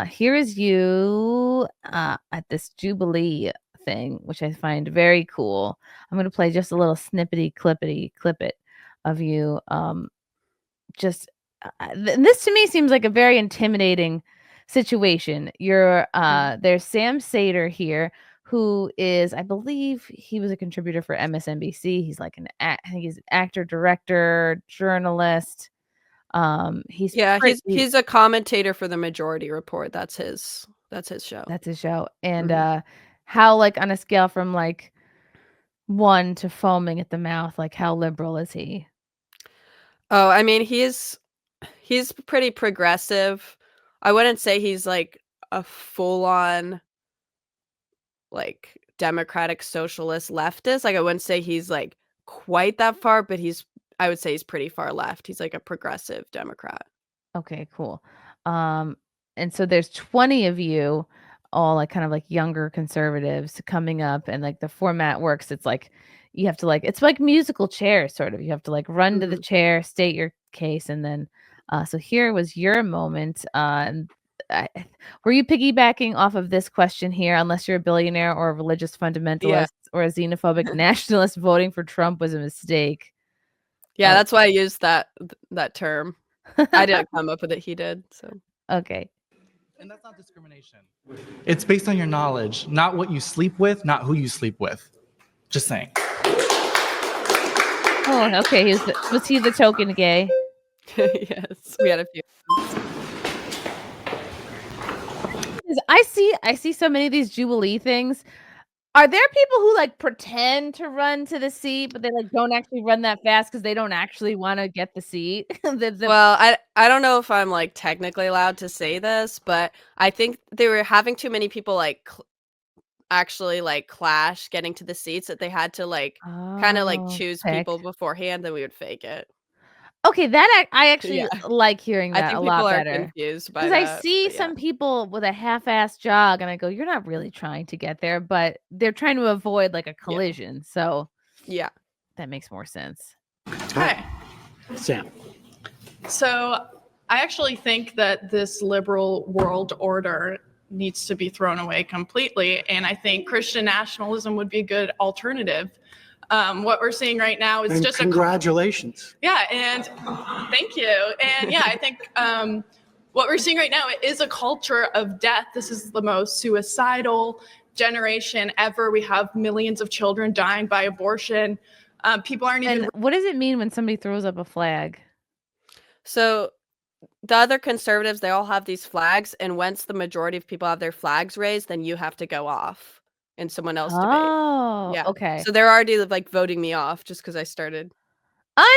Here is you at this Jubilee thing, which I find very cool. I'm going to play just a little snippety clippet of you. This to me seems like a very intimidating situation. There's Sam Seder here, who is, I believe he was a contributor for MSNBC. He's like I think he's an actor, director, journalist. He's he's a commentator for the Majority Report. That's his show. That's his show. And how, like, on a scale from like 1 to foaming at the mouth, like, how liberal is he? Oh, I mean, he's pretty progressive. I wouldn't say he's like a full-on like democratic socialist leftist. Like, I wouldn't say he's like quite that far, but I would say he's pretty far left. He's like a progressive Democrat. Okay, cool. And so there's 20 of you, all like kind of like younger conservatives coming up, and like the format works. It's like you have to it's like musical chairs, sort of. You have to like run to the chair, state your case, and then so here was your moment. Were you piggybacking off of this question here? Unless you're a billionaire or a religious fundamentalist or a xenophobic nationalist, voting for Trump was a mistake. Yeah, that's why I used that term. I didn't come up with it. He did. So okay. And that's not discrimination. It's based on your knowledge, not what you sleep with, not who you sleep with. Just saying. Oh, okay. Was he the token gay? Yes, we had a few. I see so many of these Jubilee things. Are there people who like pretend to run to the seat, but they like don't actually run that fast because they don't actually want to get the seat? Well, I don't know if I'm like technically allowed to say this, but I think they were having too many people like actually like clash getting to the seats that they had to like kind of like choose people beforehand, then we would fake it. Okay, that I actually like hearing that a lot better. I think people are confused by that. Because I see some people with a half-assed jog, and I go, "You're not really trying to get there," but they're trying to avoid like a collision. Yeah. So, that makes more sense. Hi, Sam. So, I actually think that this liberal world order needs to be thrown away completely, and I think Christian nationalism would be a good alternative. What we're seeing right now is just congratulations. And thank you. And I think what we're seeing right now is a culture of death. This is the most suicidal generation ever. We have millions of children dying by abortion. People aren't even. And what does it mean when somebody throws up a flag? So the other conservatives, they all have these flags, and once the majority of people have their flags raised, then you have to go off. And someone else debate. Oh, okay. So they're already like voting me off just because I started.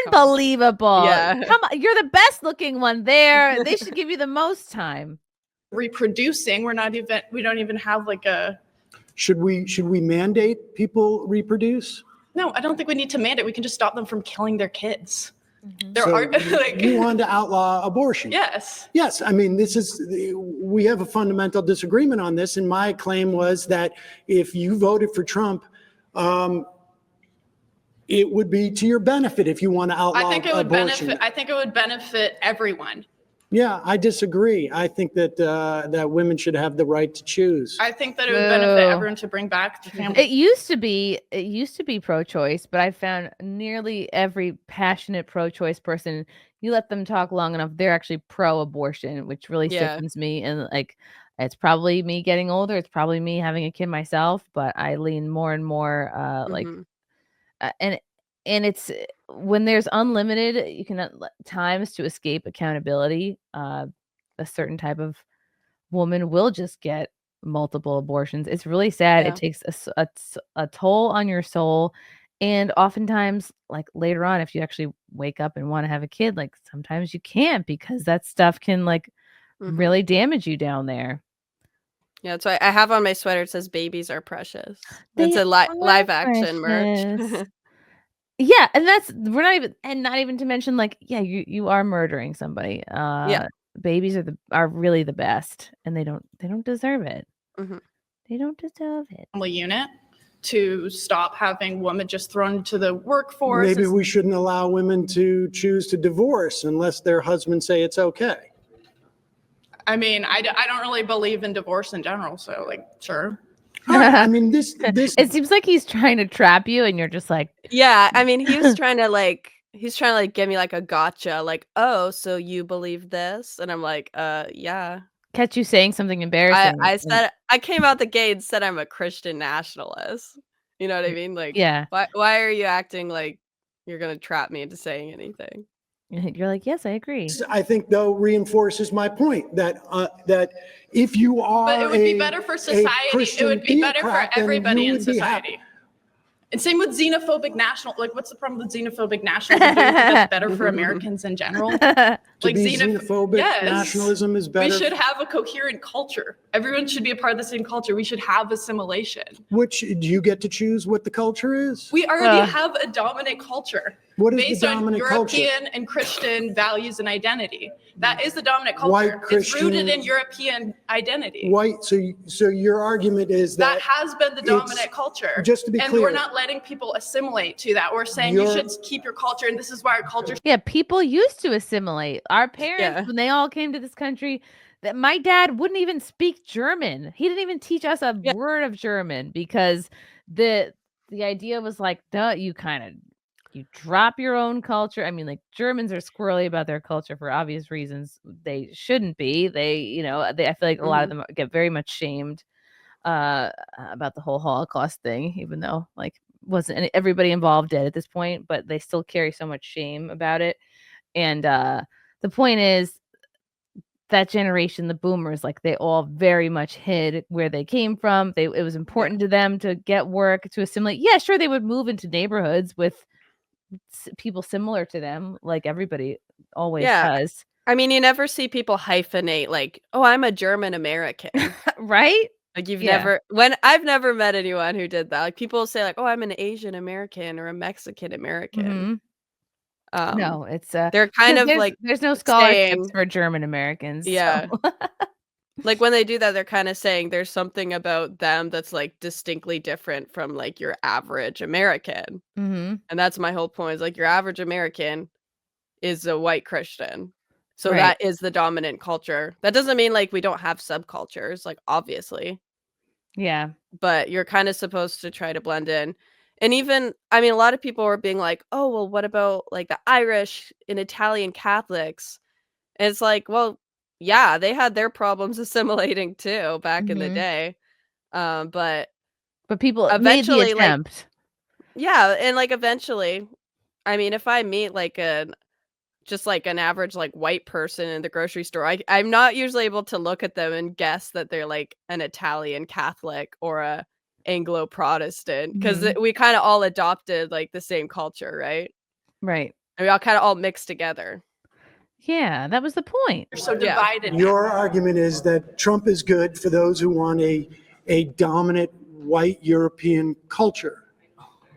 Unbelievable. Yeah. Come on, you're the best looking one there. They should give you the most time. Reproducing. We don't even have like a. Should we mandate people reproduce? No, I don't think we need to mandate. We can just stop them from killing their kids. Mm-hmm. You want to outlaw abortion? Yes. Yes. I mean, we have a fundamental disagreement on this. And my claim was that if you voted for Trump, it would be to your benefit if you want to outlaw abortion. I think it would benefit everyone. Yeah, I disagree. I think that women should have the right to choose. I think that it would benefit everyone to bring back the family. It used to be pro-choice, but I found nearly every passionate pro-choice person, you let them talk long enough, they're actually pro-abortion, which really sickens me. And like, it's probably me getting older. It's probably me having a kid myself, but I lean more and more and it's when there's unlimited, you can times to escape accountability. A certain type of woman will just get multiple abortions. It's really sad. It takes a toll on your soul. And oftentimes, like later on, if you actually wake up and want to have a kid, like sometimes you can't because that stuff can like really damage you down there. Yeah, that's why I have on my sweater, it says babies are precious. It's a live action merch. Yeah, and not even to mention like, you are murdering somebody. Babies are really the best, and they don't deserve it. Mm-hmm. They don't deserve it. Family unit to stop having women just thrown into the workforce. Maybe we shouldn't allow women to choose to divorce unless their husbands say it's okay. I mean, I don't really believe in divorce in general, so like, sure. I mean, this It seems like he's trying to trap you, and you're just like, Yeah, I mean, he's trying to give me like a gotcha, like, "Oh, so you believe this?" And I'm like, yeah." catch you saying something embarrassing. I came out the gate and said I'm a Christian nationalist. You know what I mean? Like, Yeah. why are you acting like you're gonna trap me into saying anything? You're like, yes, I agree. I think, though, reinforces my point that if you are But it would be better for society. It would be better for everybody in society. And same with xenophobic like, what's the problem with xenophobic nationalism? Do you think that's better for Americans in general? Like xenophobic nationalism is better. We should have a coherent culture. Everyone should be a part of the same culture. We should have assimilation. Which, do you get to choose what the culture is? We already have a dominant culture. What is based the dominant on culture? European and Christian values and identity. That is the dominant culture. White Christian, it's rooted in European identity. White. So your argument is that has been the dominant culture. Just to be and clear, we're not letting people assimilate to that. We're saying you should keep your culture, and this is why our culture. Yeah, people used to assimilate. Our parents, when they all came to this country, that my dad wouldn't even speak German. He didn't even teach us a word of German because the idea was like, duh, you drop your own culture. I mean, like, Germans are squirrely about their culture for obvious reasons. They shouldn't be. I feel like a lot of them get very much shamed about the whole Holocaust thing, even though like wasn't everybody involved did at this point, but they still carry so much shame about it. And the point is that generation, the boomers, like they all very much hid where they came from. It was important to them to get work, to assimilate. Yeah, sure, they would move into neighborhoods with people similar to them, like everybody always does. I mean, you never see people hyphenate like, "Oh, I'm a German American." Right? Like I've never met anyone who did that. Like people say like, "Oh, I'm an Asian American or a Mexican American." No, it's they're kind of like there's no scholarships for German Americans. Yeah. So. Like when they do that, they're kind of saying there's something about them that's like distinctly different from like your average American. And that's my whole point is like your average American is a white Christian. So that is the dominant culture. That doesn't mean like we don't have subcultures, like obviously. Yeah. But you're kind of supposed to try to blend in. And even, I mean, a lot of people were being like, "Oh, well, what about like the Irish and Italian Catholics?" And it's like, well, yeah, they had their problems assimilating too back in the day. But people eventually, made the attempt. Yeah, and like eventually, I mean, if I meet like just like an average like white person in the grocery store, I'm not usually able to look at them and guess that they're like an Italian Catholic or a Anglo Protestant because we kind of all adopted like the same culture, right? Right. And we all kind of all mixed together. Yeah, that was the point. You're so divided. Your argument is that Trump is good for those who want a dominant white European culture.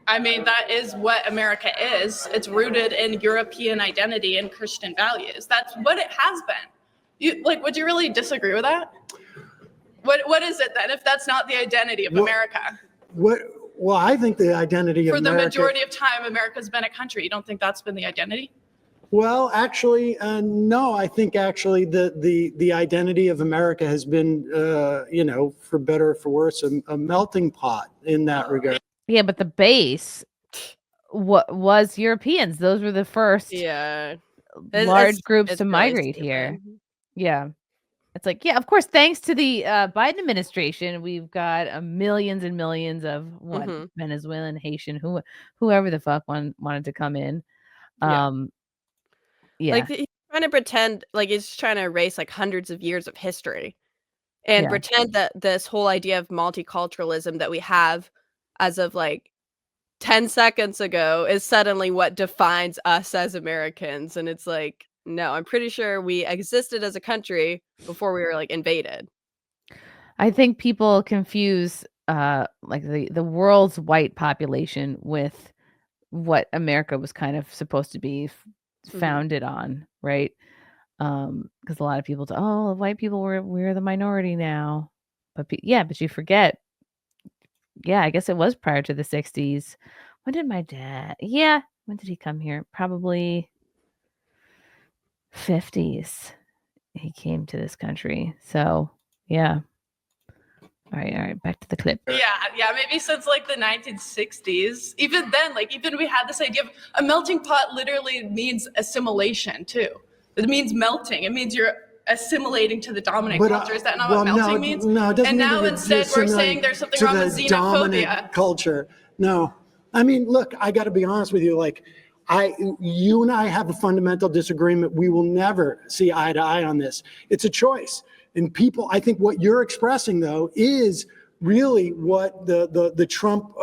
I mean, that is what America is. It's rooted in European identity and Christian values. That's what it has been. Would you really disagree with that? What is it then if that's not the identity of America? Well, I think the identity of America. For the majority of time, America's been a country. You don't think that's been the identity? Well, actually, no. I think actually the identity of America has been, for better or for worse, a melting pot in that regard. Yeah, but the base was Europeans. Those were the first large groups to migrate here. Yeah. It's like, yeah, of course, thanks to the Biden administration, we've got millions and millions of Venezuelan, Haitian, whoever the fuck wanted to come in. Like he's trying to pretend like he's trying to erase like hundreds of years of history and pretend that this whole idea of multiculturalism that we have as of like 10 seconds ago is suddenly what defines us as Americans. And it's like, no, I'm pretty sure we existed as a country before we were like invaded. I think people confuse like the world's white population with what America was kind of supposed to be founded on, right? Because a lot of people say, "Oh, white people we're the minority now," but but you forget. Yeah, I guess it was prior to the 60s. When did my dad? Yeah, when did he come here? Probably 50s. he came to this country. So yeah. All right, back to the clip. Yeah, maybe since like the 1960s. Even then, like even we had this idea of a melting pot literally means assimilation too. It means melting. It means you're assimilating to the dominant culture. Is that not what melting means? No, it doesn't And mean now that you're instead we're saying assimilating there's something to wrong with the dominant xenophobia. culture. No, I mean, look, I got to be honest with you. Like, you and I have a fundamental disagreement. We will never see eye to eye on this. It's a choice. And people, I think what you're expressing, though, is really what the Trump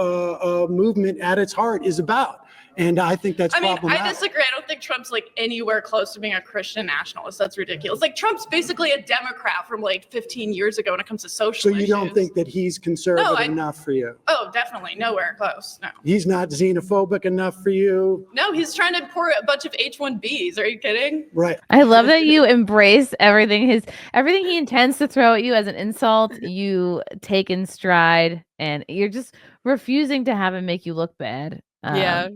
movement at its heart is about. And I think that's problematic. I disagree. I don't think Trump's like anywhere close to being a Christian nationalist. That's ridiculous. Like Trump's basically a Democrat from like 15 years ago when it comes to social So you don't issues. think that he's conservative enough for you? Oh, definitely. Nowhere close. No. He's not xenophobic enough for you? No, he's trying to pour a bunch of H-1Bs. Are you kidding? Right. I love that you embrace everything he intends to throw at you as an insult, you take in stride, and you're just refusing to have him make you look bad. Yeah.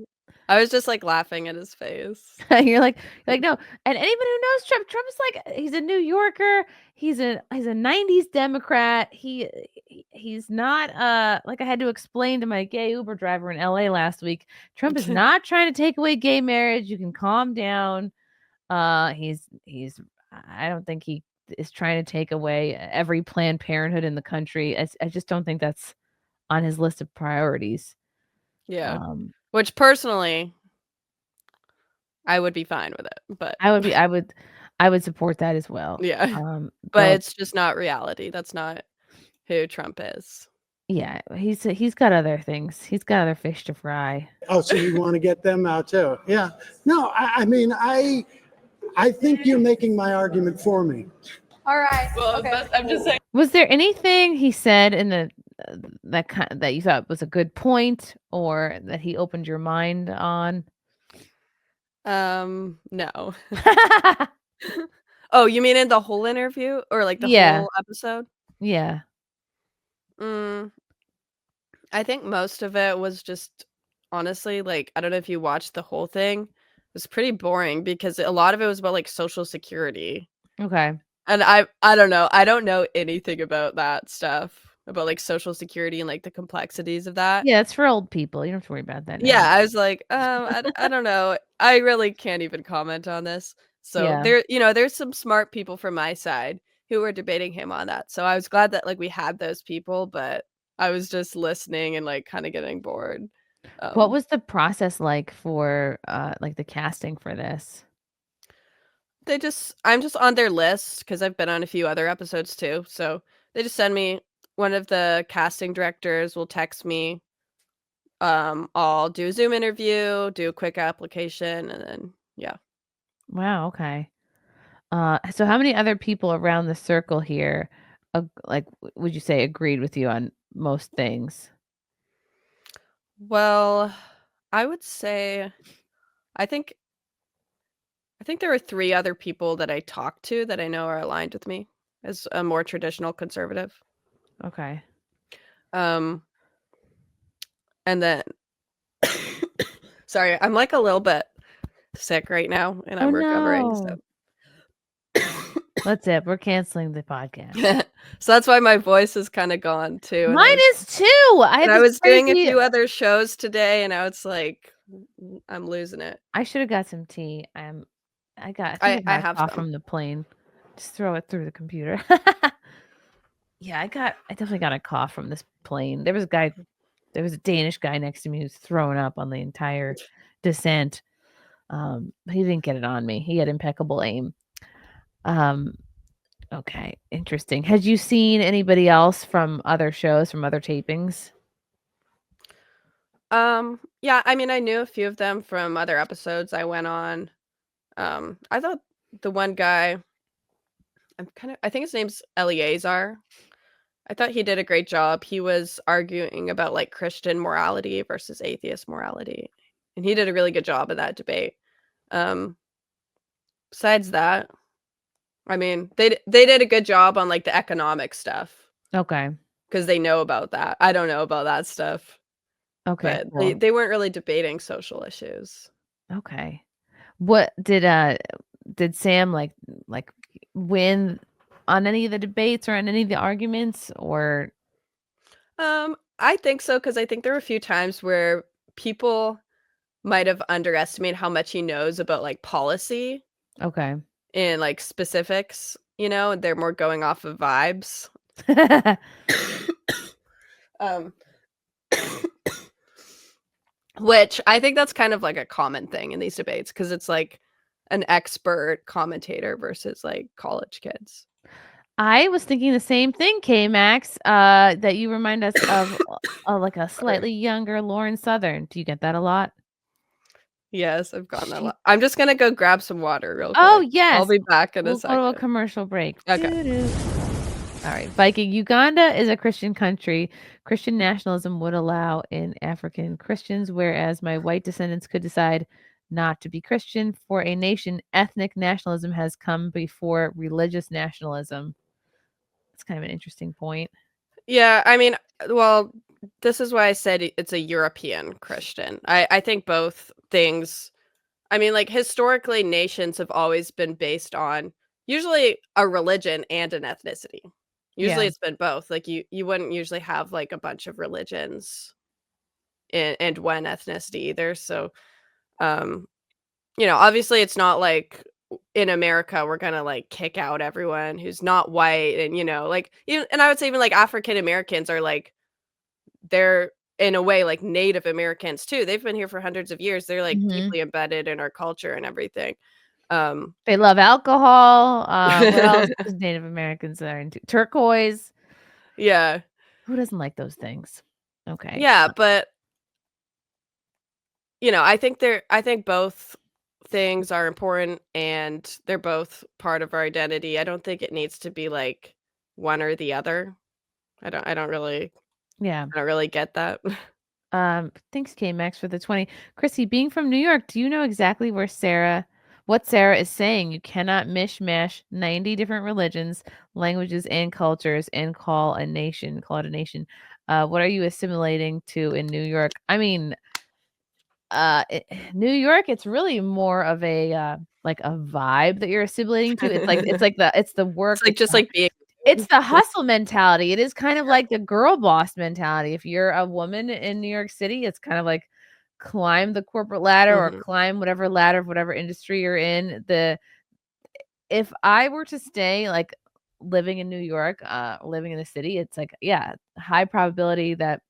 I was just like laughing at his face. You're like no. And anybody who knows Trump is like, he's a New Yorker. He's a 90s Democrat. He's not like I had to explain to my gay Uber driver in LA last week. Trump is not trying to take away gay marriage. You can calm down. He's I don't think he is trying to take away every Planned Parenthood in the country. I just don't think that's on his list of priorities. Yeah. Which personally, I would be fine with it, but I would support that as well. yeah. But it's just not reality. That's not who Trump is. Yeah, he's got other things. He's got other fish to fry. Oh, so you want to get them out too? Yeah. No, I mean, I think you're making my argument for me. All right. Well, Okay. I'm just saying. Was there anything he said in the that you thought was a good point, or that he opened your mind on? No. Oh, you mean in the whole interview or like the whole episode? Yeah. I think most of it was just honestly, like, I don't know if you watched the whole thing. It was pretty boring because a lot of it was about like Social Security. Okay. And I don't know. I don't know anything about that stuff, about like Social Security and like the complexities of that. Yeah, it's for old people. You don't have to worry about that now. Yeah, I was like, I don't know. I really can't even comment on this. So Yeah. there's some smart people from my side who were debating him on that. So I was glad that like we had those people, but I was just listening and like kind of getting bored. What was the process like for like the casting for this? I'm just on their list because I've been on a few other episodes too. So they just send me, one of the casting directors will text me. I'll do a Zoom interview, do a quick application, and then yeah. Wow, okay. So how many other people around the circle here, like, would you say agreed with you on most things? Well, I would say I think there were 3 other people that I talked to that I know are aligned with me as a more traditional conservative. Okay. And then sorry, I'm like a little bit sick right now and I'm recovering. No. That's it. We're canceling the podcast. So that's why my voice is kind of gone too. Mine is too. I was doing a few other shows today and now it's like I'm losing it. I should have got some tea. I got I a have cough some. from the plane. Just throw it through the computer. Yeah, I definitely got a cough from this plane. There was a Danish guy next to me who's throwing up on the entire descent. He didn't get it on me. He had impeccable aim. Okay, interesting. Had you seen anybody else from other shows, from other tapings? Yeah, I mean, I knew a few of them from other episodes I went on. I thought the one guy, I think his name's Eleazar. I thought he did a great job. He was arguing about like Christian morality versus atheist morality, and he did a really good job of that debate. Besides that, I mean, they did a good job on like the economic stuff. Okay. Because they know about that. I don't know about that stuff. Okay. But cool. They weren't really debating social issues. Okay. What did Sam like win on any of the debates or on any of the arguments? Or I think so, because I think there were a few times where people might have underestimated how much he knows about like policy okay. and like specifics, they're more going off of vibes. Um, which I think that's kind of like a common thing in these debates, because it's like an expert commentator versus like college kids. I was thinking the same thing, K-Max, that you remind us of like a slightly younger Lauren Southern. Do you get that a lot? Yes, I've gotten that a She- lot. I'm just gonna go grab some water real quick. Oh, yes. I'll be back in a We'll go to a second. commercial break. Okay. Doo-doo. All right, Viking. Uganda is a Christian country. Christian nationalism would allow in African Christians, whereas my white descendants could decide not to be Christian. For a nation, ethnic nationalism has come before religious nationalism. It's kind of an interesting point. Yeah, I mean, well, this is why I said it's a European Christian. I think both things, I mean, like historically, nations have always been based on usually a religion and an ethnicity. Usually Yeah. it's been both. Like you wouldn't usually have like a bunch of religions and one ethnicity either. So obviously it's not like in America we're gonna like kick out everyone who's not white, and like and I would say even like African Americans are like, they're in a way like Native Americans too. They've been here for hundreds of years. They're like Mhm. deeply embedded in our culture and everything. Um They love alcohol. What else does Native Americans are into? Turquoise. yeah. Who doesn't like those things? Okay. Yeah, but I think both things are important, and they're both part of our identity. I don't think it needs to be like one or the other. I don't really Yeah. get that. Thanks, K-Max, for the 20. Chrissy, being from New York, do you know exactly what Sarah is saying? You cannot mishmash 90 different religions, languages, and cultures and call it a nation. What are you assimilating to in New York? I mean, New York, it's really more of a like a vibe that you're assimilating to. It's the work. It's like just like being It's the hustle mentality. It is kind of like the girl boss mentality. If you're a woman in New York City, it's kind of like climb the corporate ladder or Mhm. climb whatever ladder of whatever industry you're in. If I were to stay like living in New York, living in the city, it's like, yeah, high probability that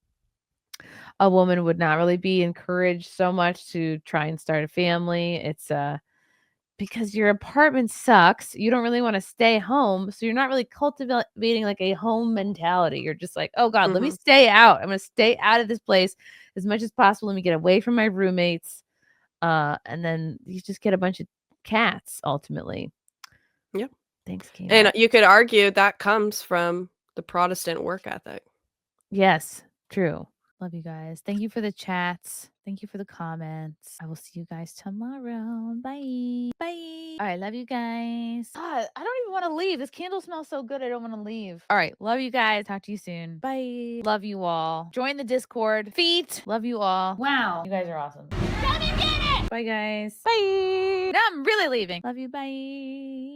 a woman would not really be encouraged so much to try and start a family. It's because your apartment sucks, you don't really want to stay home. So you're not really cultivating like a home mentality. You're just like, oh God, let me Mhm. stay out. I'm going to stay out of this place as much as possible. Let me get away from my roommates. And then you just get a bunch of cats ultimately. Yep. Thanks, Kate. And you could argue that comes from the Protestant work ethic. Yes, true. Love you guys. Thank you for the chats. Thank you for the comments. I will see you guys tomorrow. Bye. Bye. All right. Love you guys. God, I don't even want to leave. This candle smells so good. I don't want to leave. All right. Love you guys. Talk to you soon. Bye. Love you all. Join the Discord. Feet. Love you all. Wow. You guys are awesome. Come and get it. Bye, guys. Bye. Now I'm really leaving. Love you. Bye.